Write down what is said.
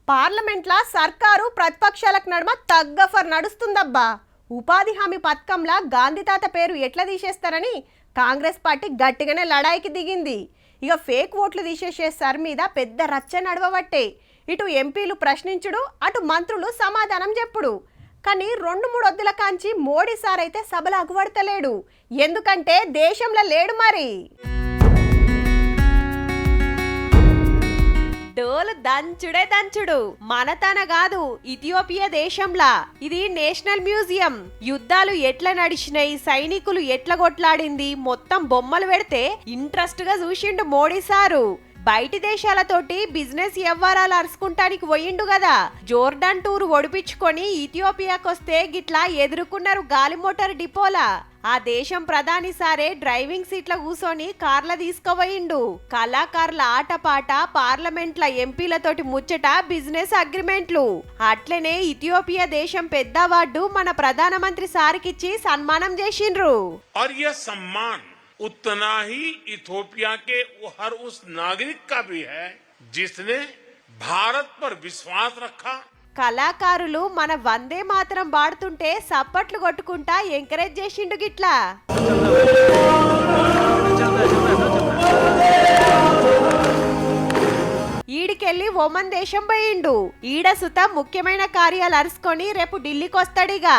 పార్లమెంట్లా సర్కారు ప్రతిపక్షాలకు నడుమ తగ్గఫర్ నడుస్తుందబ్బా. ఉపాధి హామీ పథకంలా గాంధీ తాత పేరు ఎట్లా తీసేస్తారని కాంగ్రెస్ పార్టీ గట్టిగానే లడాయికి దిగింది. ఇక ఫేక్ ఓట్లు తీసేసే సర్ మీద పెద్ద రచ్చ నడవబట్టే ఇటు ఎంపీలు ప్రశ్నించుడు, అటు మంత్రులు సమాధానం చెప్పుడు. కానీ 2-3 వద్దుల కాంచి మోడీ సార్ అయితే సభలు అగువడతలేడు. ఎందుకంటే దేశంలో లేడు మరి. డోలు దంచుడే దంచుడు. మనతన కాదు, ఇథియోపియా దేశంలా. ఇది నేషనల్ మ్యూజియం. యుద్ధాలు ఎట్లా నడిచినాయి, సైనికులు ఎట్లా కొట్లాడింది మొత్తం బొమ్మలు పెడితే ఇంట్రెస్ట్ గా చూసిండు మోడీ సారు. బయటి దేశాలతోటి బిజినెస్ వ్యవహారాలు అరుచుకుంటానికి పోయిండు కదా. జోర్డాన్ టూర్ ఒడిపించుకొని ఇథియోపియాకొస్తే గిట్లా ఎదుర్కొన్నారు గాలి మోటార్ డిపోలా. ఆ దేశం ప్రధాని సారే డ్రైవింగ్ సీట్ల కూసోని కార్ల తీసుకుపోయిండు. కళాకారుల ఆటపాట, పార్లమెంట్ల ఎంపీలతోటి ముచ్చట, బిజినెస్ అగ్రిమెంట్లు. అట్లనే ఇథియోపియా దేశం పెద్ద అవార్డు మన ప్రధానమంత్రి సార్కిచ్చి సన్మానం చేసిండ్రు. उतना ही इथियोपिया के हर उस नागरिक का भी है जिसने भारत पर विश्वास रखा. కళాకారులు మన వందే మాత్రం పాడుతుంటే సప్పట్లు కొట్టుకుంటా ఎంకరేజ్ చేసిండు గిట్లా. ఈడికెళ్ళి ఒమన్ దేశం పోయిండు. ఈడ సుత ముఖ్యమైన కార్యాలు అరుచుకొని రేపు ఢిల్లీకి వస్తాడిగా.